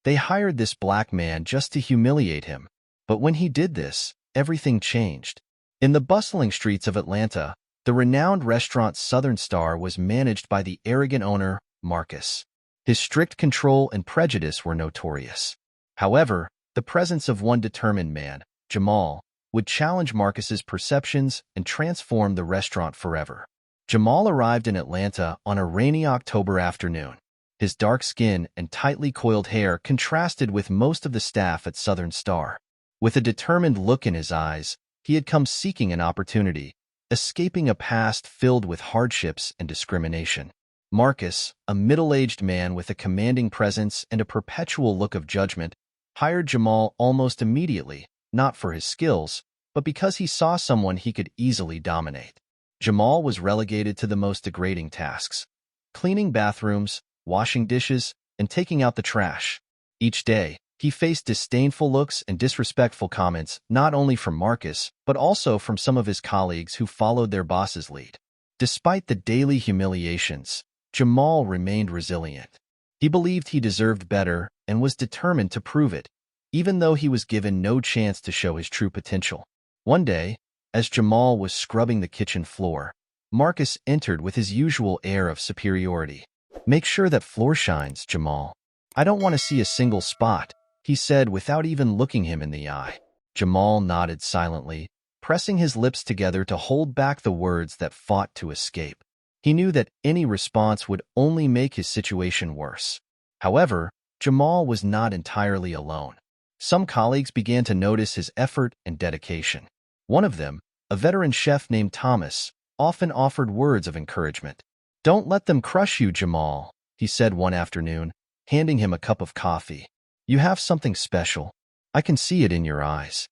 They hired this black man just to humiliate him. But when he did this, everything changed. In the bustling streets of Atlanta, the renowned restaurant Southern Star was managed by the arrogant owner, Marcus. His strict control and prejudice were notorious. However, the presence of one determined man, Jamal, would challenge Marcus's perceptions and transform the restaurant forever. Jamal arrived in Atlanta on a rainy October afternoon. His dark skin and tightly coiled hair contrasted with most of the staff at Southern Star. With a determined look in his eyes, he had come seeking an opportunity, escaping a past filled with hardships and discrimination. Marcus, a middle-aged man with a commanding presence and a perpetual look of judgment, hired Jamal almost immediately, not for his skills, but because he saw someone he could easily dominate. Jamal was relegated to the most degrading tasks: cleaning bathrooms, washing dishes, and taking out the trash. Each day, he faced disdainful looks and disrespectful comments not only from Marcus, but also from some of his colleagues who followed their boss's lead. Despite the daily humiliations, Jamal remained resilient. He believed he deserved better and was determined to prove it, even though he was given no chance to show his true potential. One day, as Jamal was scrubbing the kitchen floor, Marcus entered with his usual air of superiority. "Make sure that floor shines, Jamal. I don't want to see a single spot," he said without even looking him in the eye. Jamal nodded silently, pressing his lips together to hold back the words that fought to escape. He knew that any response would only make his situation worse. However, Jamal was not entirely alone. Some colleagues began to notice his effort and dedication. One of them, a veteran chef named Thomas, often offered words of encouragement. "Don't let them crush you, Jamal," he said one afternoon, handing him a cup of coffee. "You have something special. I can see it in your eyes."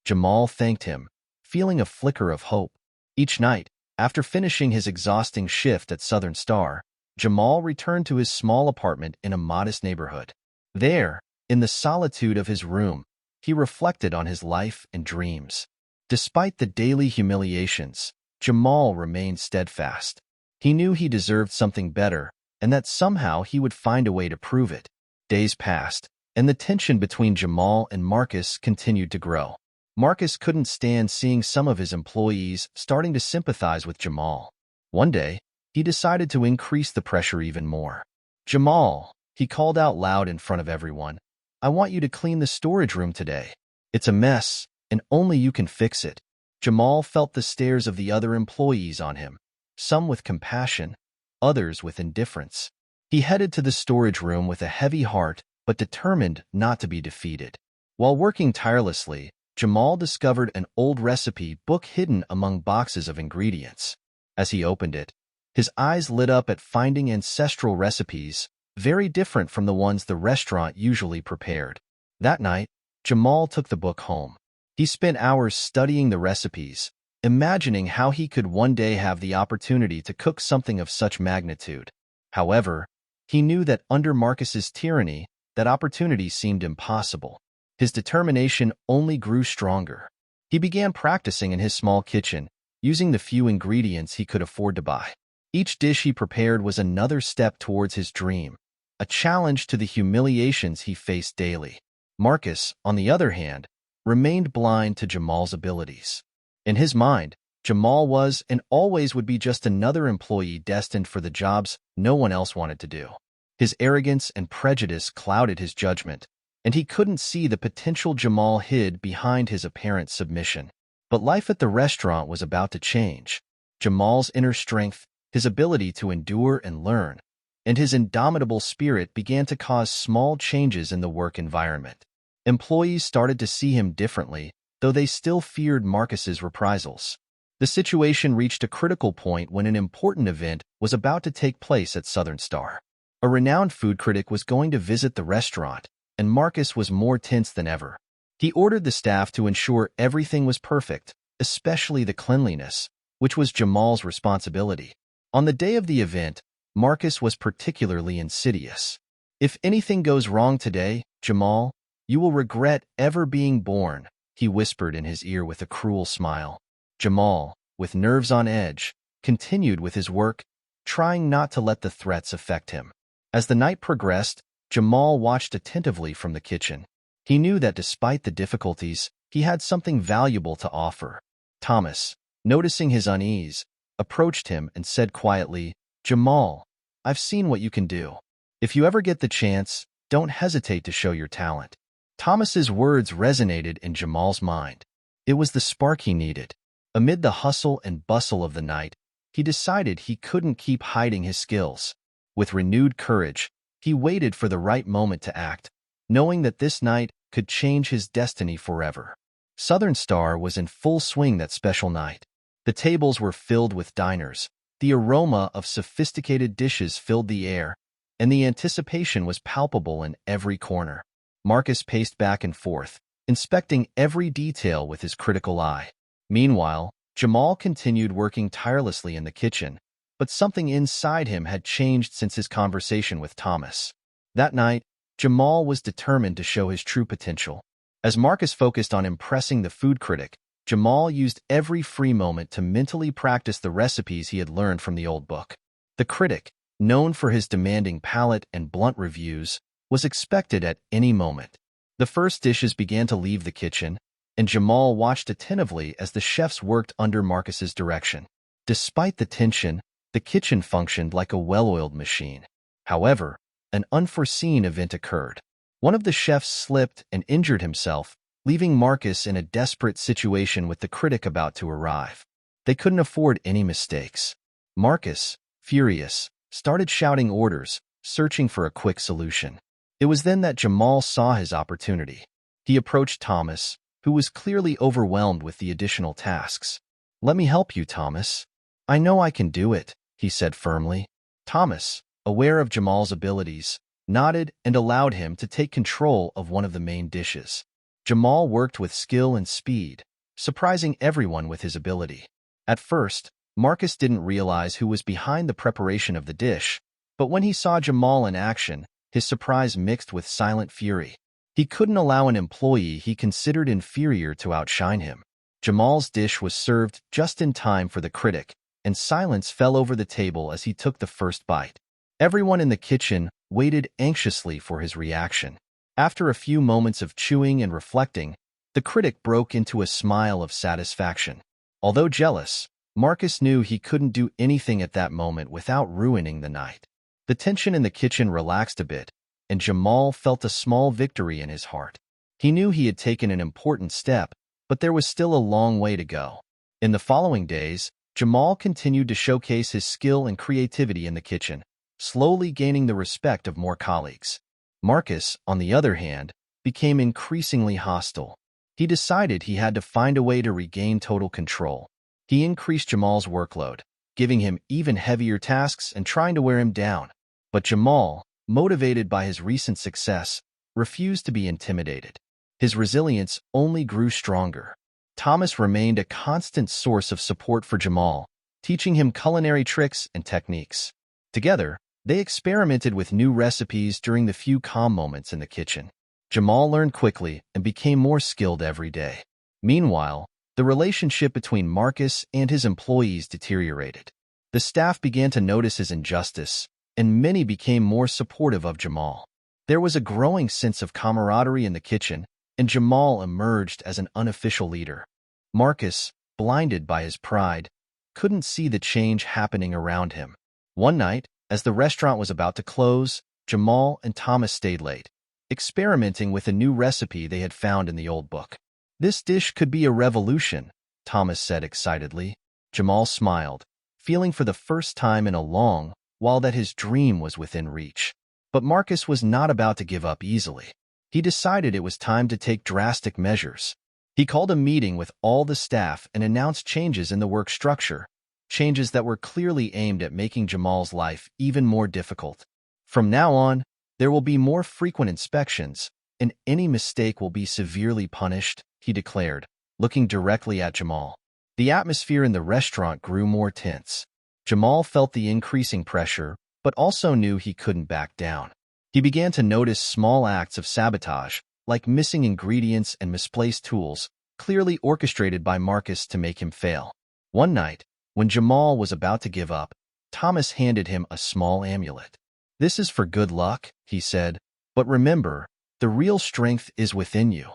Jamal thanked him, feeling a flicker of hope. Each night, after finishing his exhausting shift at Southern Star, Jamal returned to his small apartment in a modest neighborhood. There, in the solitude of his room, he reflected on his life and dreams. Despite the daily humiliations, Jamal remained steadfast. He knew he deserved something better, and that somehow he would find a way to prove it. Days passed, and the tension between Jamal and Marcus continued to grow. Marcus couldn't stand seeing some of his employees starting to sympathize with Jamal. One day, he decided to increase the pressure even more. "Jamal," he called out loud in front of everyone, "I want you to clean the storage room today. It's a mess, and only you can fix it." Jamal felt the stares of the other employees on him, some with compassion, others with indifference. He headed to the storage room with a heavy heart, but determined not to be defeated. While working tirelessly, Jamal discovered an old recipe book hidden among boxes of ingredients. As he opened it, his eyes lit up at finding ancestral recipes, very different from the ones the restaurant usually prepared. That night, Jamal took the book home. He spent hours studying the recipes, imagining how he could one day have the opportunity to cook something of such magnitude. However, he knew that under Marcus's tyranny, that opportunity seemed impossible. His determination only grew stronger. He began practicing in his small kitchen, using the few ingredients he could afford to buy. Each dish he prepared was another step towards his dream, a challenge to the humiliations he faced daily. Marcus, on the other hand, remained blind to Jamal's abilities. In his mind, Jamal was and always would be just another employee destined for the jobs no one else wanted to do. His arrogance and prejudice clouded his judgment, and he couldn't see the potential Jamal hid behind his apparent submission. But life at the restaurant was about to change. Jamal's inner strength, his ability to endure and learn, and his indomitable spirit began to cause small changes in the work environment. Employees started to see him differently, though they still feared Marcus's reprisals. The situation reached a critical point when an important event was about to take place at Southern Star. A renowned food critic was going to visit the restaurant, and Marcus was more tense than ever. He ordered the staff to ensure everything was perfect, especially the cleanliness, which was Jamal's responsibility. On the day of the event, Marcus was particularly insidious. "If anything goes wrong today, Jamal, you will regret ever being born," he whispered in his ear with a cruel smile. Jamal, with nerves on edge, continued with his work, trying not to let the threats affect him. As the night progressed, Jamal watched attentively from the kitchen. He knew that despite the difficulties, he had something valuable to offer. Thomas, noticing his unease, approached him and said quietly, "Jamal, I've seen what you can do. If you ever get the chance, don't hesitate to show your talent." Thomas's words resonated in Jamal's mind. It was the spark he needed. Amid the hustle and bustle of the night, he decided he couldn't keep hiding his skills. With renewed courage, he waited for the right moment to act, knowing that this night could change his destiny forever. Southern Star was in full swing that special night. The tables were filled with diners. The aroma of sophisticated dishes filled the air, and the anticipation was palpable in every corner. Marcus paced back and forth, inspecting every detail with his critical eye. Meanwhile, Jamal continued working tirelessly in the kitchen, but something inside him had changed since his conversation with Thomas. That night, Jamal was determined to show his true potential. As Marcus focused on impressing the food critic, Jamal used every free moment to mentally practice the recipes he had learned from the old book. The critic, known for his demanding palate and blunt reviews, was expected at any moment. The first dishes began to leave the kitchen, and Jamal watched attentively as the chefs worked under Marcus's direction. Despite the tension, the kitchen functioned like a well-oiled machine. However, an unforeseen event occurred. One of the chefs slipped and injured himself, leaving Marcus in a desperate situation with the critic about to arrive. They couldn't afford any mistakes. Marcus, furious, started shouting orders, searching for a quick solution. It was then that Jamal saw his opportunity. He approached Thomas, who was clearly overwhelmed with the additional tasks. "Let me help you, Thomas. I know I can do it," he said firmly. Thomas, aware of Jamal's abilities, nodded and allowed him to take control of one of the main dishes. Jamal worked with skill and speed, surprising everyone with his ability. At first, Marcus didn't realize who was behind the preparation of the dish, but when he saw Jamal in action, his surprise mixed with silent fury. He couldn't allow an employee he considered inferior to outshine him. Jamal's dish was served just in time for the critic, and silence fell over the table as he took the first bite. Everyone in the kitchen waited anxiously for his reaction. After a few moments of chewing and reflecting, the critic broke into a smile of satisfaction. Although jealous, Marcus knew he couldn't do anything at that moment without ruining the night. The tension in the kitchen relaxed a bit, and Jamal felt a small victory in his heart. He knew he had taken an important step, but there was still a long way to go. In the following days, Jamal continued to showcase his skill and creativity in the kitchen, slowly gaining the respect of more colleagues. Marcus, on the other hand, became increasingly hostile. He decided he had to find a way to regain total control. He increased Jamal's workload, giving him even heavier tasks and trying to wear him down. But Jamal, motivated by his recent success, refused to be intimidated. His resilience only grew stronger. Thomas remained a constant source of support for Jamal, teaching him culinary tricks and techniques. Together, they experimented with new recipes during the few calm moments in the kitchen. Jamal learned quickly and became more skilled every day. Meanwhile, the relationship between Marcus and his employees deteriorated. The staff began to notice his injustice, and many became more supportive of Jamal. There was a growing sense of camaraderie in the kitchen, and Jamal emerged as an unofficial leader. Marcus, blinded by his pride, couldn't see the change happening around him. One night, as the restaurant was about to close, Jamal and Thomas stayed late, experimenting with a new recipe they had found in the old book. "This dish could be a revolution," Thomas said excitedly. Jamal smiled, feeling for the first time in a long while that his dream was within reach. But Marcus was not about to give up easily. He decided it was time to take drastic measures. He called a meeting with all the staff and announced changes in the work structure, changes that were clearly aimed at making Jamal's life even more difficult. "From now on, there will be more frequent inspections, and any mistake will be severely punished," he declared, looking directly at Jamal. The atmosphere in the restaurant grew more tense. Jamal felt the increasing pressure, but also knew he couldn't back down. He began to notice small acts of sabotage, like missing ingredients and misplaced tools, clearly orchestrated by Marcus to make him fail. One night, when Jamal was about to give up, Thomas handed him a small amulet. "This is for good luck," he said, But remember, the real strength is within you.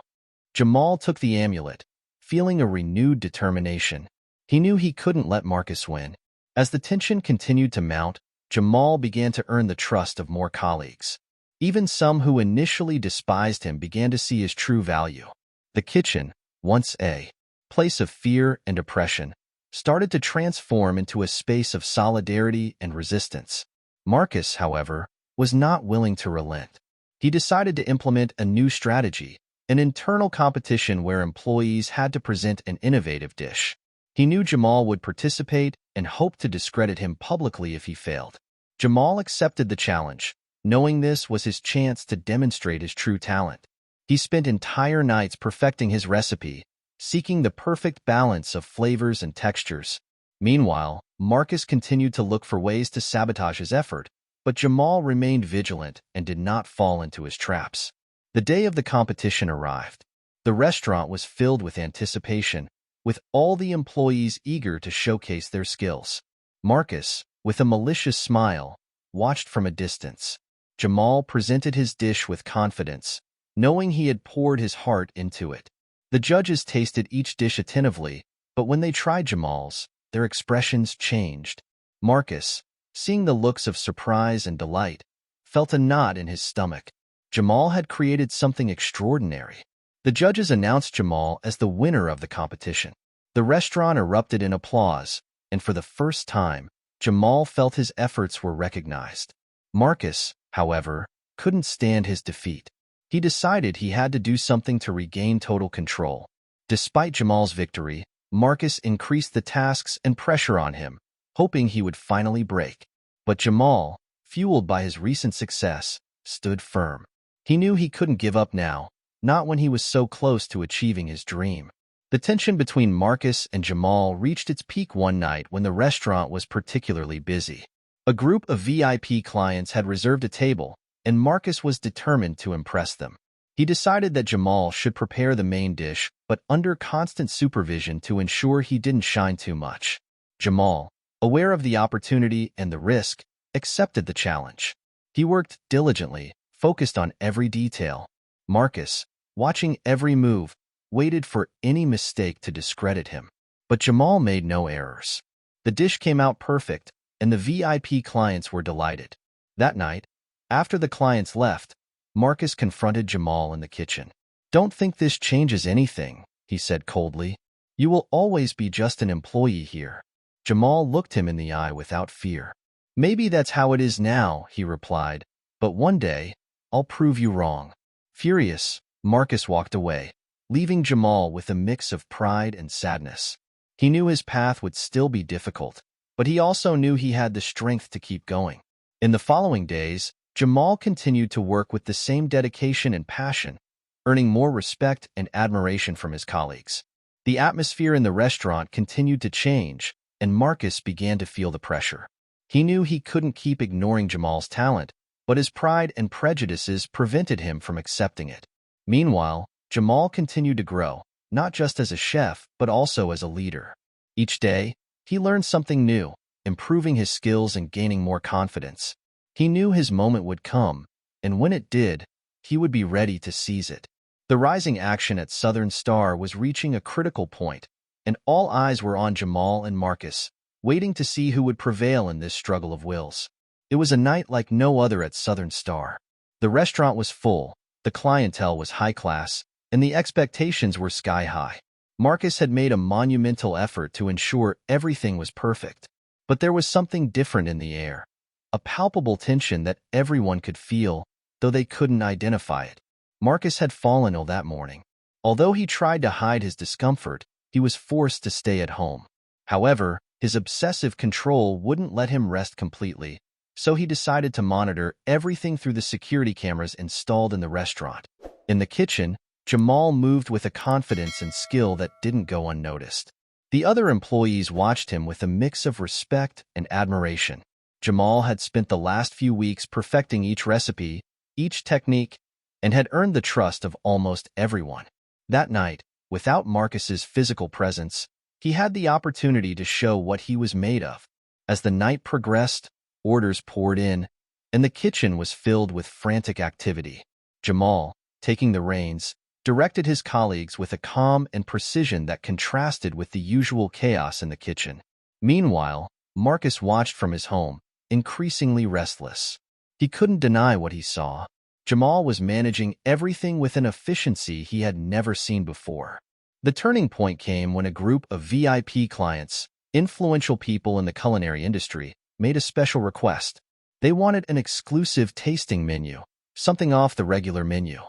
Jamal took the amulet, feeling a renewed determination. He knew he couldn't let Marcus win. As the tension continued to mount, Jamal began to earn the trust of more colleagues. Even some who initially despised him began to see his true value. The kitchen, once a place of fear and oppression, started to transform into a space of solidarity and resistance. Marcus, however, was not willing to relent. He decided to implement a new strategy, an internal competition where employees had to present an innovative dish. He knew Jamal would participate and hoped to discredit him publicly if he failed. Jamal accepted the challenge, knowing this was his chance to demonstrate his true talent. He spent entire nights perfecting his recipe, seeking the perfect balance of flavors and textures. Meanwhile, Marcus continued to look for ways to sabotage his effort, but Jamal remained vigilant and did not fall into his traps. The day of the competition arrived. The restaurant was filled with anticipation, with all the employees eager to showcase their skills. Marcus, with a malicious smile, watched from a distance. Jamal presented his dish with confidence, knowing he had poured his heart into it. The judges tasted each dish attentively, but when they tried Jamal's, their expressions changed. Marcus, seeing the looks of surprise and delight, felt a knot in his stomach. Jamal had created something extraordinary. The judges announced Jamal as the winner of the competition. The restaurant erupted in applause, and for the first time, Jamal felt his efforts were recognized. Marcus, however, couldn't stand his defeat. He decided he had to do something to regain total control. Despite Jamal's victory, Marcus increased the tasks and pressure on him, hoping he would finally break. But Jamal, fueled by his recent success, stood firm. He knew he couldn't give up now, not when he was so close to achieving his dream. The tension between Marcus and Jamal reached its peak one night when the restaurant was particularly busy. A group of VIP clients had reserved a table, and Marcus was determined to impress them. He decided that Jamal should prepare the main dish, but under constant supervision to ensure he didn't shine too much. Jamal, aware of the opportunity and the risk, accepted the challenge. He worked diligently, focused on every detail. Marcus, watching every move, waited for any mistake to discredit him. But Jamal made no errors. The dish came out perfect, and the VIP clients were delighted. That night, after the clients left, Marcus confronted Jamal in the kitchen. "Don't think this changes anything," he said coldly. "You will always be just an employee here." Jamal looked him in the eye without fear. "Maybe that's how it is now," he replied, "but one day, I'll prove you wrong." Furious, Marcus walked away, leaving Jamal with a mix of pride and sadness. He knew his path would still be difficult, but he also knew he had the strength to keep going. In the following days, Jamal continued to work with the same dedication and passion, earning more respect and admiration from his colleagues. The atmosphere in the restaurant continued to change, and Marcus began to feel the pressure. He knew he couldn't keep ignoring Jamal's talent, but his pride and prejudices prevented him from accepting it. Meanwhile, Jamal continued to grow, not just as a chef, but also as a leader. Each day, he learned something new, improving his skills and gaining more confidence. He knew his moment would come, and when it did, he would be ready to seize it. The rising action at Southern Star was reaching a critical point, and all eyes were on Jamal and Marcus, waiting to see who would prevail in this struggle of wills. It was a night like no other at Southern Star. The restaurant was full, the clientele was high class, and the expectations were sky high. Marcus had made a monumental effort to ensure everything was perfect, but there was something different in the air, a palpable tension that everyone could feel, though they couldn't identify it. Marcus had fallen ill that morning. Although he tried to hide his discomfort, he was forced to stay at home. However, his obsessive control wouldn't let him rest completely, so he decided to monitor everything through the security cameras installed in the restaurant. In the kitchen, Jamal moved with a confidence and skill that didn't go unnoticed. The other employees watched him with a mix of respect and admiration. Jamal had spent the last few weeks perfecting each recipe, each technique, and had earned the trust of almost everyone. That night, without Marcus's physical presence, he had the opportunity to show what he was made of. As the night progressed, orders poured in, and the kitchen was filled with frantic activity. Jamal, taking the reins, directed his colleagues with a calm and precision that contrasted with the usual chaos in the kitchen. Meanwhile, Marcus watched from his home, increasingly restless. He couldn't deny what he saw. Jamal was managing everything with an efficiency he had never seen before. The turning point came when a group of VIP clients, influential people in the culinary industry, made a special request. They wanted an exclusive tasting menu, something off the regular menu.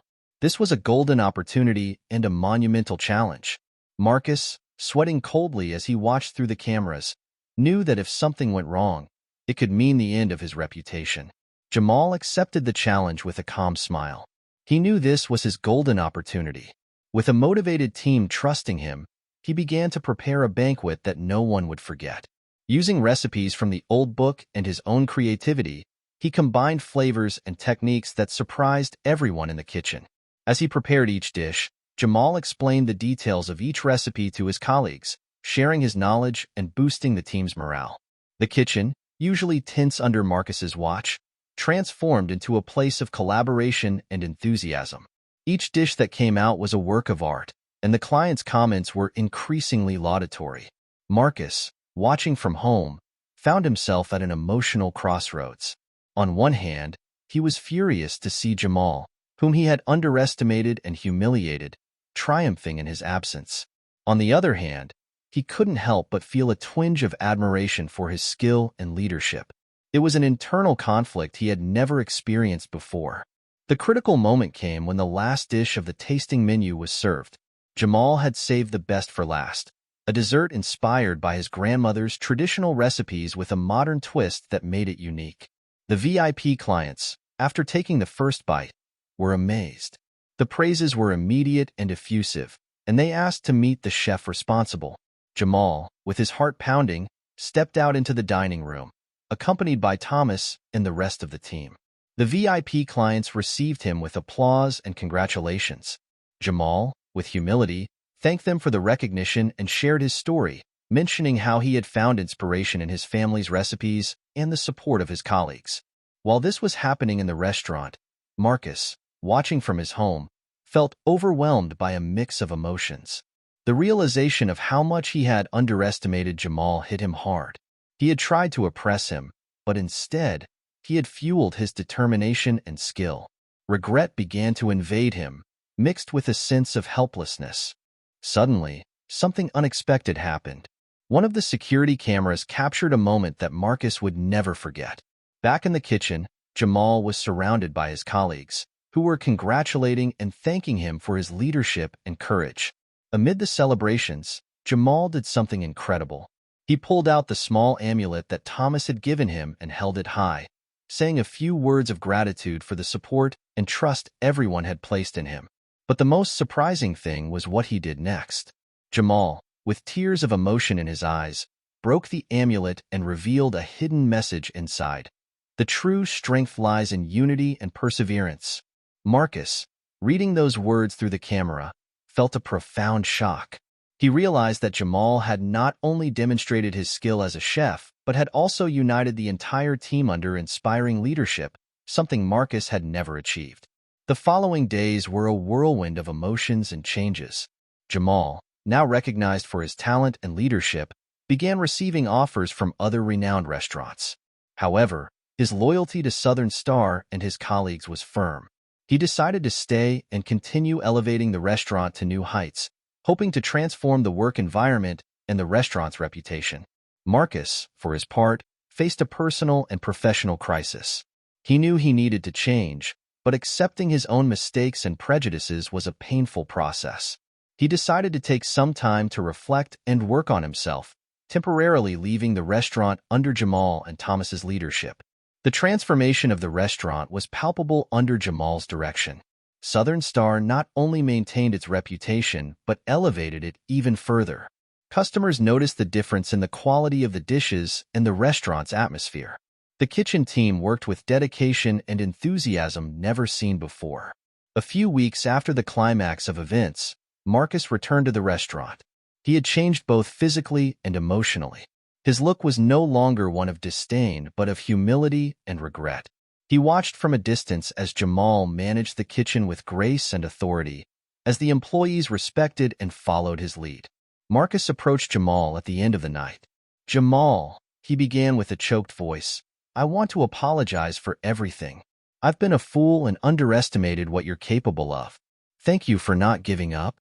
This was a golden opportunity and a monumental challenge. Marcus, sweating coldly as he watched through the cameras, knew that if something went wrong, it could mean the end of his reputation. Jamal accepted the challenge with a calm smile. He knew this was his golden opportunity. With a motivated team trusting him, he began to prepare a banquet that no one would forget. Using recipes from the old book and his own creativity, he combined flavors and techniques that surprised everyone in the kitchen. As he prepared each dish, Jamal explained the details of each recipe to his colleagues, sharing his knowledge and boosting the team's morale. The kitchen, usually tense under Marcus's watch, transformed into a place of collaboration and enthusiasm. Each dish that came out was a work of art, and the clients' comments were increasingly laudatory. Marcus, watching from home, found himself at an emotional crossroads. On one hand, he was furious to see Jamal, whom he had underestimated and humiliated, triumphing in his absence. On the other hand, he couldn't help but feel a twinge of admiration for his skill and leadership. It was an internal conflict he had never experienced before. The critical moment came when the last dish of the tasting menu was served. Jamal had saved the best for last, a dessert inspired by his grandmother's traditional recipes with a modern twist that made it unique. The VIP clients, after taking the first bite, were amazed. The praises were immediate and effusive, and they asked to meet the chef responsible. Jamal, with his heart pounding, stepped out into the dining room, accompanied by Thomas and the rest of the team. The VIP clients received him with applause and congratulations. Jamal, with humility, thanked them for the recognition and shared his story, mentioning how he had found inspiration in his family's recipes and the support of his colleagues. While this was happening in the restaurant, Marcus, watching from his home, felt overwhelmed by a mix of emotions. The realization of how much he had underestimated Jamal hit him hard. He had tried to oppress him, but instead, he had fueled his determination and skill. Regret began to invade him, mixed with a sense of helplessness. Suddenly, something unexpected happened. One of the security cameras captured a moment that Marcus would never forget. Back in the kitchen, Jamal was surrounded by his colleagues, who were congratulating and thanking him for his leadership and courage. Amid the celebrations, Jamal did something incredible. He pulled out the small amulet that Thomas had given him and held it high, saying a few words of gratitude for the support and trust everyone had placed in him. But the most surprising thing was what he did next. Jamal, with tears of emotion in his eyes, broke the amulet and revealed a hidden message inside. The true strength lies in unity and perseverance. Marcus, reading those words through the camera, felt a profound shock. He realized that Jamal had not only demonstrated his skill as a chef, but had also united the entire team under inspiring leadership, something Marcus had never achieved. The following days were a whirlwind of emotions and changes. Jamal, now recognized for his talent and leadership, began receiving offers from other renowned restaurants. However, his loyalty to Southern Star and his colleagues was firm. He decided to stay and continue elevating the restaurant to new heights, hoping to transform the work environment and the restaurant's reputation. Marcus, for his part, faced a personal and professional crisis. He knew he needed to change, but accepting his own mistakes and prejudices was a painful process. He decided to take some time to reflect and work on himself, temporarily leaving the restaurant under Jamal and Thomas's leadership. The transformation of the restaurant was palpable under Jamal's direction. Southern Star not only maintained its reputation, but elevated it even further. Customers noticed the difference in the quality of the dishes and the restaurant's atmosphere. The kitchen team worked with dedication and enthusiasm never seen before. A few weeks after the climax of events, Marcus returned to the restaurant. He had changed both physically and emotionally. His look was no longer one of disdain, but of humility and regret. He watched from a distance as Jamal managed the kitchen with grace and authority, as the employees respected and followed his lead. Marcus approached Jamal at the end of the night. "Jamal," he began with a choked voice, "I want to apologize for everything. I've been a fool and underestimated what you're capable of. Thank you for not giving up."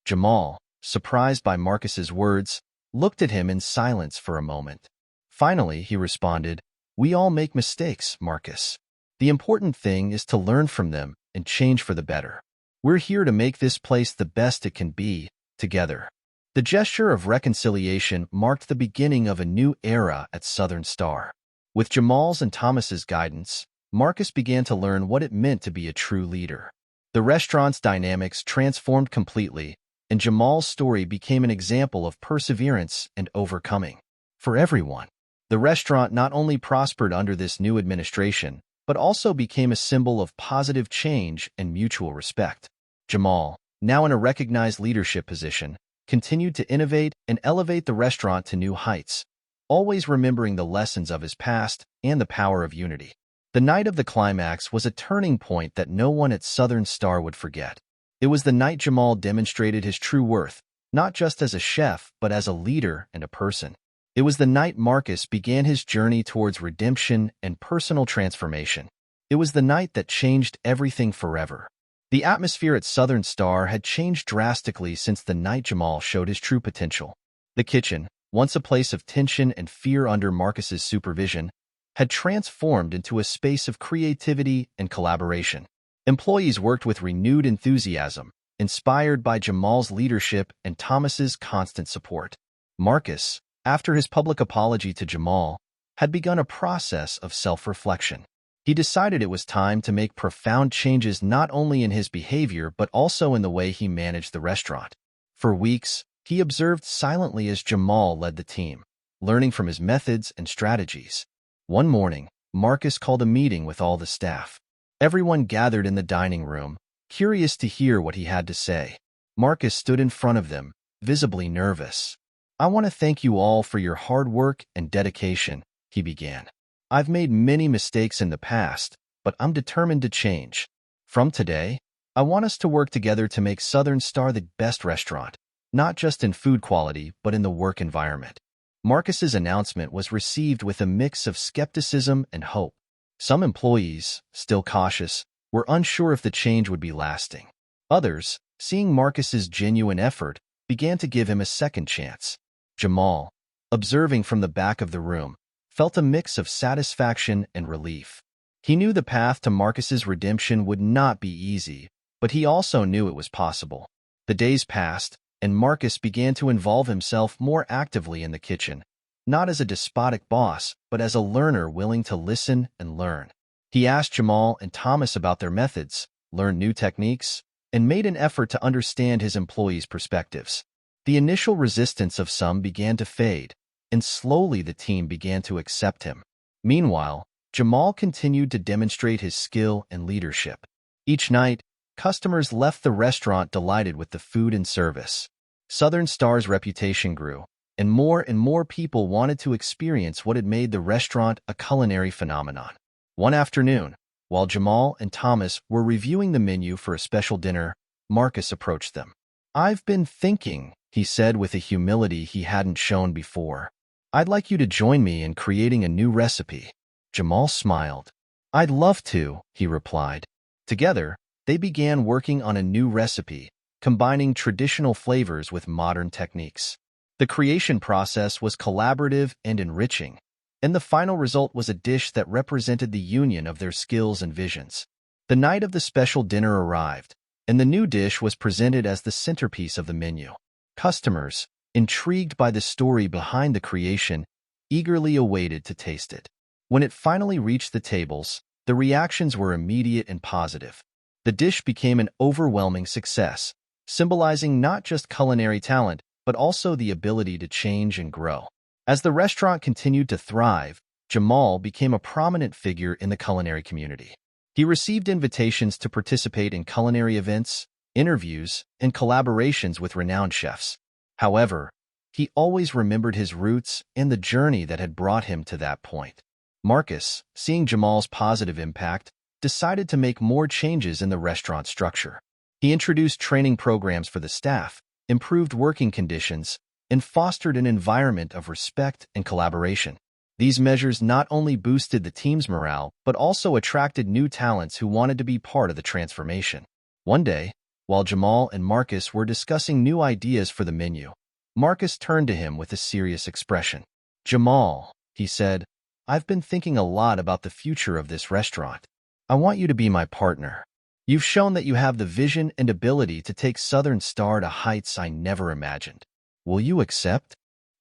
Jamal, surprised by Marcus's words, looked at him in silence for a moment. Finally, he responded, "We all make mistakes, Marcus. The important thing is to learn from them and change for the better. We're here to make this place the best it can be, together." The gesture of reconciliation marked the beginning of a new era at Southern Star. With Jamal's and Thomas's guidance, Marcus began to learn what it meant to be a true leader. The restaurant's dynamics transformed completely, and Jamal's story became an example of perseverance and overcoming. For everyone, the restaurant not only prospered under this new administration, but also became a symbol of positive change and mutual respect. Jamal, now in a recognized leadership position, continued to innovate and elevate the restaurant to new heights, always remembering the lessons of his past and the power of unity. The night of the climax was a turning point that no one at Southern Star would forget. It was the night Jamal demonstrated his true worth, not just as a chef, but as a leader and a person. It was the night Marcus began his journey towards redemption and personal transformation. It was the night that changed everything forever. The atmosphere at Southern Star had changed drastically since the night Jamal showed his true potential. The kitchen, once a place of tension and fear under Marcus's supervision, had transformed into a space of creativity and collaboration. Employees worked with renewed enthusiasm, inspired by Jamal's leadership and Thomas's constant support. Marcus, after his public apology to Jamal, had begun a process of self-reflection. He decided it was time to make profound changes not only in his behavior but also in the way he managed the restaurant. For weeks, he observed silently as Jamal led the team, learning from his methods and strategies. One morning, Marcus called a meeting with all the staff. Everyone gathered in the dining room, curious to hear what he had to say. Marcus stood in front of them, visibly nervous. "I want to thank you all for your hard work and dedication," he began. "I've made many mistakes in the past, but I'm determined to change. From today, I want us to work together to make Southern Star the best restaurant, not just in food quality, but in the work environment." Marcus's announcement was received with a mix of skepticism and hope. Some employees, still cautious, were unsure if the change would be lasting. Others, seeing Marcus's genuine effort, began to give him a second chance. Jamal, observing from the back of the room, felt a mix of satisfaction and relief. He knew the path to Marcus's redemption would not be easy, but he also knew it was possible. The days passed, and Marcus began to involve himself more actively in the kitchen, not as a despotic boss, but as a learner willing to listen and learn. He asked Jamal and Thomas about their methods, learned new techniques, and made an effort to understand his employees' perspectives. The initial resistance of some began to fade, and slowly the team began to accept him. Meanwhile, Jamal continued to demonstrate his skill and leadership. Each night, customers left the restaurant delighted with the food and service. Southern Star's reputation grew, and more people wanted to experience what had made the restaurant a culinary phenomenon. One afternoon, while Jamal and Thomas were reviewing the menu for a special dinner, Marcus approached them. "I've been thinking," he said with a humility he hadn't shown before. "I'd like you to join me in creating a new recipe." Jamal smiled. "I'd love to," he replied. Together, they began working on a new recipe, combining traditional flavors with modern techniques. The creation process was collaborative and enriching, and the final result was a dish that represented the union of their skills and visions. The night of the special dinner arrived, and the new dish was presented as the centerpiece of the menu. Customers, intrigued by the story behind the creation, eagerly awaited to taste it. When it finally reached the tables, the reactions were immediate and positive. The dish became an overwhelming success, symbolizing not just culinary talent, but also the ability to change and grow. As the restaurant continued to thrive, Jamal became a prominent figure in the culinary community. He received invitations to participate in culinary events, interviews, and collaborations with renowned chefs. However, he always remembered his roots and the journey that had brought him to that point. Marcus, seeing Jamal's positive impact, decided to make more changes in the restaurant structure. He introduced training programs for the staff, improved working conditions, and fostered an environment of respect and collaboration. These measures not only boosted the team's morale, but also attracted new talents who wanted to be part of the transformation. One day, while Jamal and Marcus were discussing new ideas for the menu, Marcus turned to him with a serious expression. "Jamal," he said, "I've been thinking a lot about the future of this restaurant. I want you to be my partner. You've shown that you have the vision and ability to take Southern Star to heights I never imagined. Will you accept?"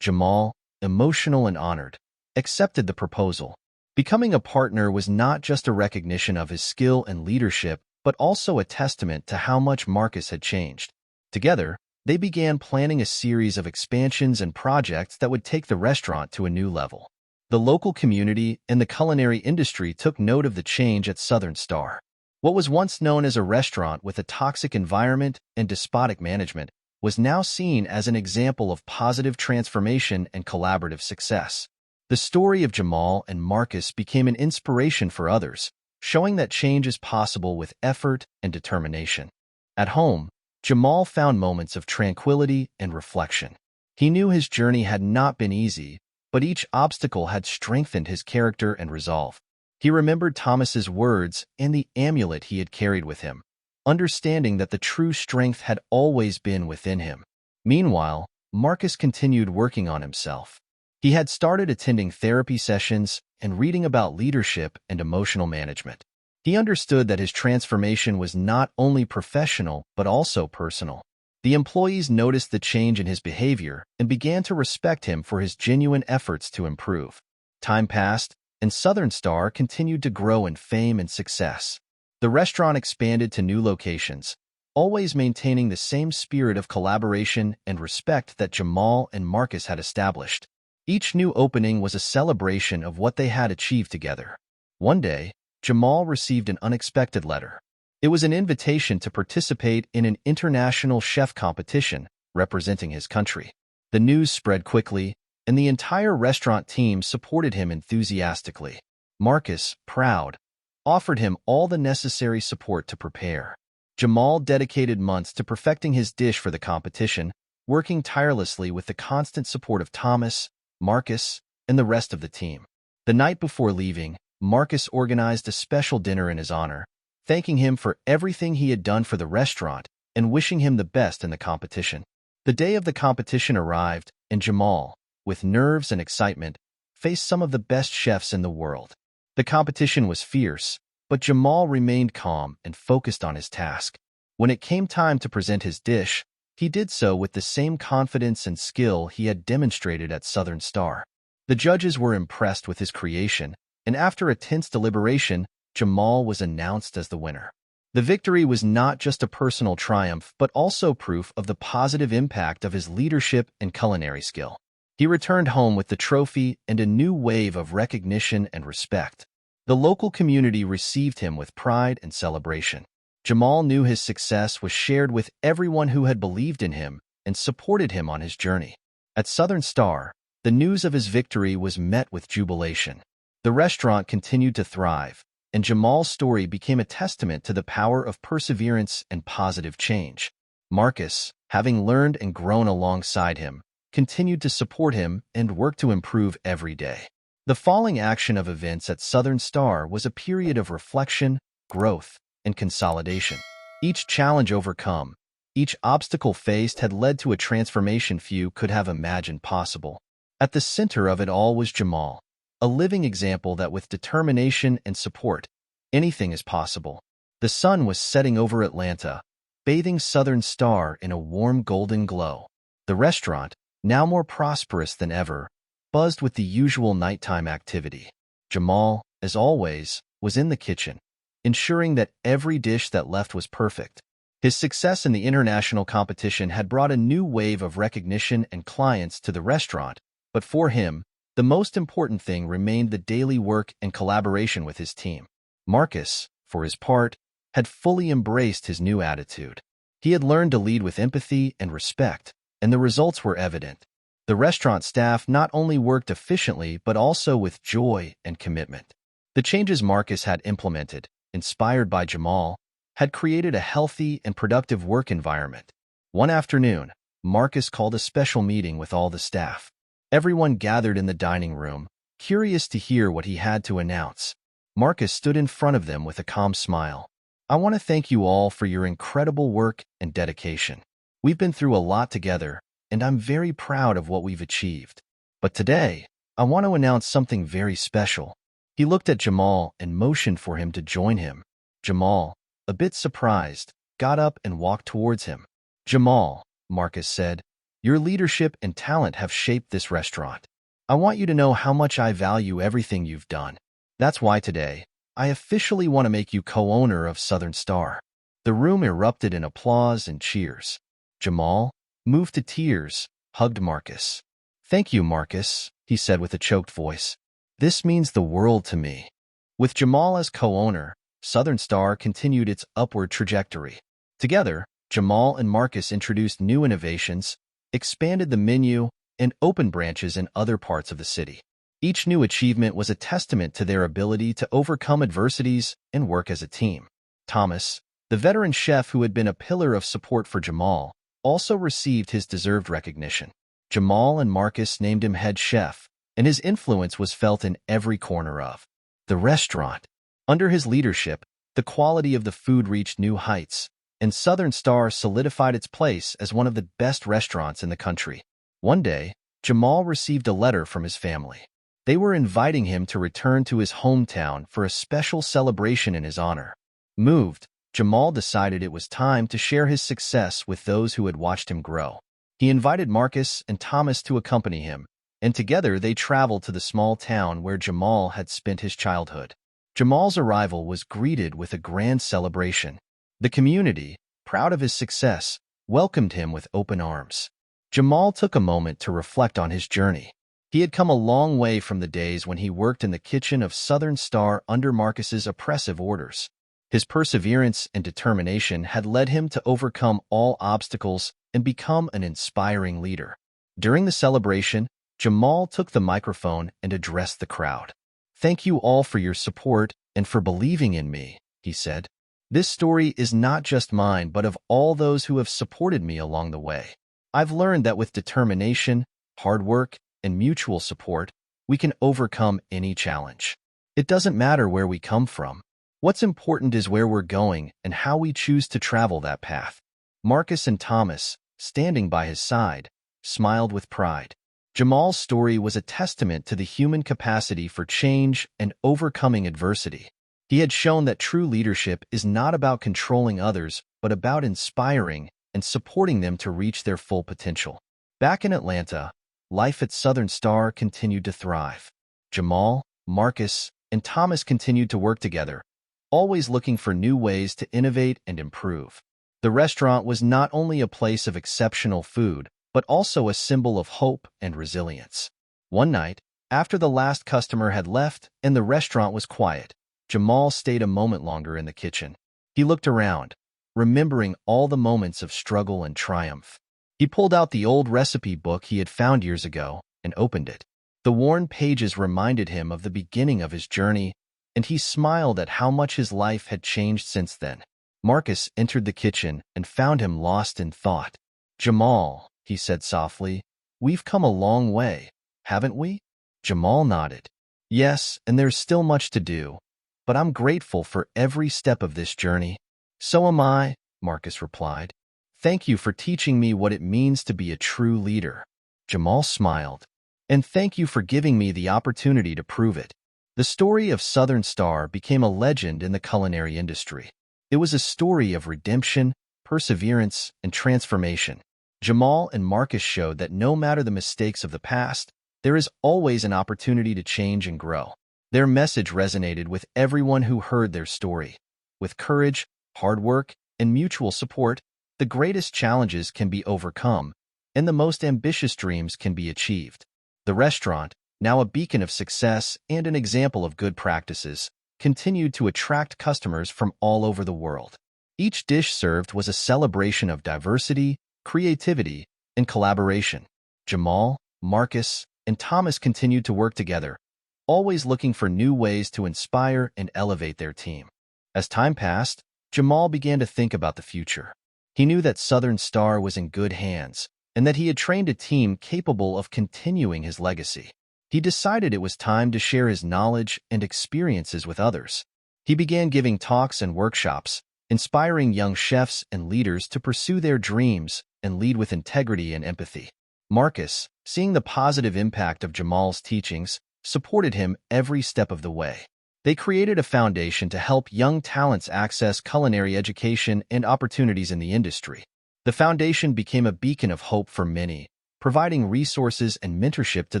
Jamal, emotional and honored, accepted the proposal. Becoming a partner was not just a recognition of his skill and leadership, but also a testament to how much Marcus had changed. Together, they began planning a series of expansions and projects that would take the restaurant to a new level. The local community and the culinary industry took note of the change at Southern Star. What was once known as a restaurant with a toxic environment and despotic management was now seen as an example of positive transformation and collaborative success. The story of Jamal and Marcus became an inspiration for others, showing that change is possible with effort and determination. At home, Jamal found moments of tranquility and reflection. He knew his journey had not been easy, but each obstacle had strengthened his character and resolve. He remembered Thomas's words and the amulet he had carried with him, understanding that the true strength had always been within him. Meanwhile, Marcus continued working on himself. He had started attending therapy sessions and reading about leadership and emotional management. He understood that his transformation was not only professional but also personal. The employees noticed the change in his behavior and began to respect him for his genuine efforts to improve. Time passed, and Southern Star continued to grow in fame and success. The restaurant expanded to new locations, always maintaining the same spirit of collaboration and respect that Jamal and Marcus had established. Each new opening was a celebration of what they had achieved together. One day, Jamal received an unexpected letter. It was an invitation to participate in an international chef competition representing his country. The news spread quickly, and the entire restaurant team supported him enthusiastically. Marcus, proud, offered him all the necessary support to prepare. Jamal dedicated months to perfecting his dish for the competition, working tirelessly with the constant support of Thomas, Marcus, and the rest of the team. The night before leaving, Marcus organized a special dinner in his honor, thanking him for everything he had done for the restaurant and wishing him the best in the competition. The day of the competition arrived, and Jamal, with nerves and excitement, faced some of the best chefs in the world. The competition was fierce, but Jamal remained calm and focused on his task. When it came time to present his dish, he did so with the same confidence and skill he had demonstrated at Southern Star. The judges were impressed with his creation, and after a tense deliberation, Jamal was announced as the winner. The victory was not just a personal triumph, but also proof of the positive impact of his leadership and culinary skill. He returned home with the trophy and a new wave of recognition and respect. The local community received him with pride and celebration. Jamal knew his success was shared with everyone who had believed in him and supported him on his journey. At Southern Star, the news of his victory was met with jubilation. The restaurant continued to thrive, and Jamal's story became a testament to the power of perseverance and positive change. Marcus, having learned and grown alongside him, continued to support him and work to improve every day. The following action of events at Southern Star was a period of reflection, growth, and consolidation. Each challenge overcome, each obstacle faced had led to a transformation few could have imagined possible. At the center of it all was Jamal, a living example that with determination and support, anything is possible. The sun was setting over Atlanta, bathing Southern Star in a warm golden glow. The restaurant, now more prosperous than ever, buzzed with the usual nighttime activity. Jamal, as always, was in the kitchen, ensuring that every dish that left was perfect. His success in the international competition had brought a new wave of recognition and clients to the restaurant, but for him, the most important thing remained the daily work and collaboration with his team. Marcus, for his part, had fully embraced his new attitude. He had learned to lead with empathy and respect, and the results were evident. The restaurant staff not only worked efficiently but also with joy and commitment. The changes Marcus had implemented, inspired by Jamal, had created a healthy and productive work environment. One afternoon, Marcus called a special meeting with all the staff. Everyone gathered in the dining room, curious to hear what he had to announce. Marcus stood in front of them with a calm smile. "I want to thank you all for your incredible work and dedication. We've been through a lot together, and I'm very proud of what we've achieved. But today, I want to announce something very special." He looked at Jamal and motioned for him to join him. Jamal, a bit surprised, got up and walked towards him. "Jamal," Marcus said, "your leadership and talent have shaped this restaurant. I want you to know how much I value everything you've done. That's why today, I officially want to make you co-owner of Southern Star." The room erupted in applause and cheers. Jamal, moved to tears, hugged Marcus. "Thank you, Marcus," he said with a choked voice. "This means the world to me." With Jamal as co-owner, Southern Star continued its upward trajectory. Together, Jamal and Marcus introduced new innovations, expanded the menu, and opened branches in other parts of the city. Each new achievement was a testament to their ability to overcome adversities and work as a team. Thomas, the veteran chef who had been a pillar of support for Jamal, also received his deserved recognition. Jamal and Marcus named him head chef, and his influence was felt in every corner of the restaurant. Under his leadership, the quality of the food reached new heights, and Southern Star solidified its place as one of the best restaurants in the country. One day, Jamal received a letter from his family. They were inviting him to return to his hometown for a special celebration in his honor. Moved, Jamal decided it was time to share his success with those who had watched him grow. He invited Marcus and Thomas to accompany him, and together they traveled to the small town where Jamal had spent his childhood. Jamal's arrival was greeted with a grand celebration. The community, proud of his success, welcomed him with open arms. Jamal took a moment to reflect on his journey. He had come a long way from the days when he worked in the kitchen of Southern Star under Marcus's oppressive orders. His perseverance and determination had led him to overcome all obstacles and become an inspiring leader. During the celebration, Jamal took the microphone and addressed the crowd. "Thank you all for your support and for believing in me," he said. "This story is not just mine but of all those who have supported me along the way. I've learned that with determination, hard work, and mutual support, we can overcome any challenge. It doesn't matter where we come from. What's important is where we're going and how we choose to travel that path." Marcus and Thomas, standing by his side, smiled with pride. Jamal's story was a testament to the human capacity for change and overcoming adversity. He had shown that true leadership is not about controlling others, but about inspiring and supporting them to reach their full potential. Back in Atlanta, life at Southern Star continued to thrive. Jamal, Marcus, and Thomas continued to work together, always looking for new ways to innovate and improve. The restaurant was not only a place of exceptional food, but also a symbol of hope and resilience. One night, after the last customer had left and the restaurant was quiet, Jamal stayed a moment longer in the kitchen. He looked around, remembering all the moments of struggle and triumph. He pulled out the old recipe book he had found years ago and opened it. The worn pages reminded him of the beginning of his journey, and he smiled at how much his life had changed since then. Marcus entered the kitchen and found him lost in thought. "Jamal," he said softly, "we've come a long way, haven't we?" Jamal nodded. "Yes, and there's still much to do, but I'm grateful for every step of this journey." "So am I," Marcus replied. "Thank you for teaching me what it means to be a true leader." Jamal smiled. "And thank you for giving me the opportunity to prove it." The story of Southern Star became a legend in the culinary industry. It was a story of redemption, perseverance, and transformation. Jamal and Marcus showed that no matter the mistakes of the past, there is always an opportunity to change and grow. Their message resonated with everyone who heard their story. With courage, hard work, and mutual support, the greatest challenges can be overcome, and the most ambitious dreams can be achieved. The restaurant, now a beacon of success and an example of good practices, continued to attract customers from all over the world. Each dish served was a celebration of diversity, creativity, and collaboration. Jamal, Marcus, and Thomas continued to work together, always looking for new ways to inspire and elevate their team. As time passed, Jamal began to think about the future. He knew that Southern Star was in good hands and that he had trained a team capable of continuing his legacy. He decided it was time to share his knowledge and experiences with others. He began giving talks and workshops, inspiring young chefs and leaders to pursue their dreams and lead with integrity and empathy. Marcus, seeing the positive impact of Jamal's teachings, supported him every step of the way. They created a foundation to help young talents access culinary education and opportunities in the industry. The foundation became a beacon of hope for many, providing resources and mentorship to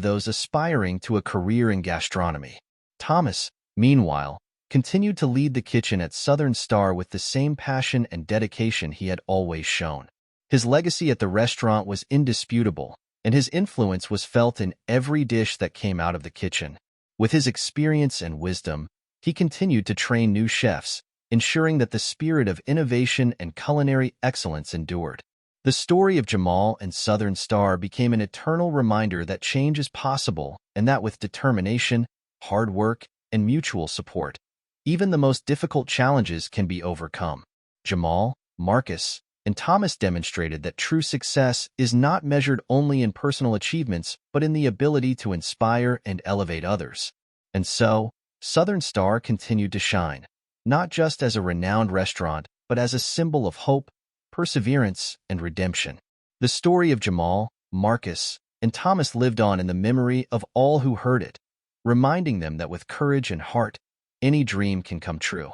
those aspiring to a career in gastronomy. Thomas, meanwhile, continued to lead the kitchen at Southern Star with the same passion and dedication he had always shown. His legacy at the restaurant was indisputable, and his influence was felt in every dish that came out of the kitchen. With his experience and wisdom, he continued to train new chefs, ensuring that the spirit of innovation and culinary excellence endured. The story of Jamal and Southern Star became an eternal reminder that change is possible and that with determination, hard work, and mutual support, even the most difficult challenges can be overcome. Jamal, Marcus, and Thomas demonstrated that true success is not measured only in personal achievements but in the ability to inspire and elevate others. And so, Southern Star continued to shine, not just as a renowned restaurant, but as a symbol of hope, perseverance, and redemption. The story of Jamal, Marcus, and Thomas lived on in the memory of all who heard it, reminding them that with courage and heart, any dream can come true.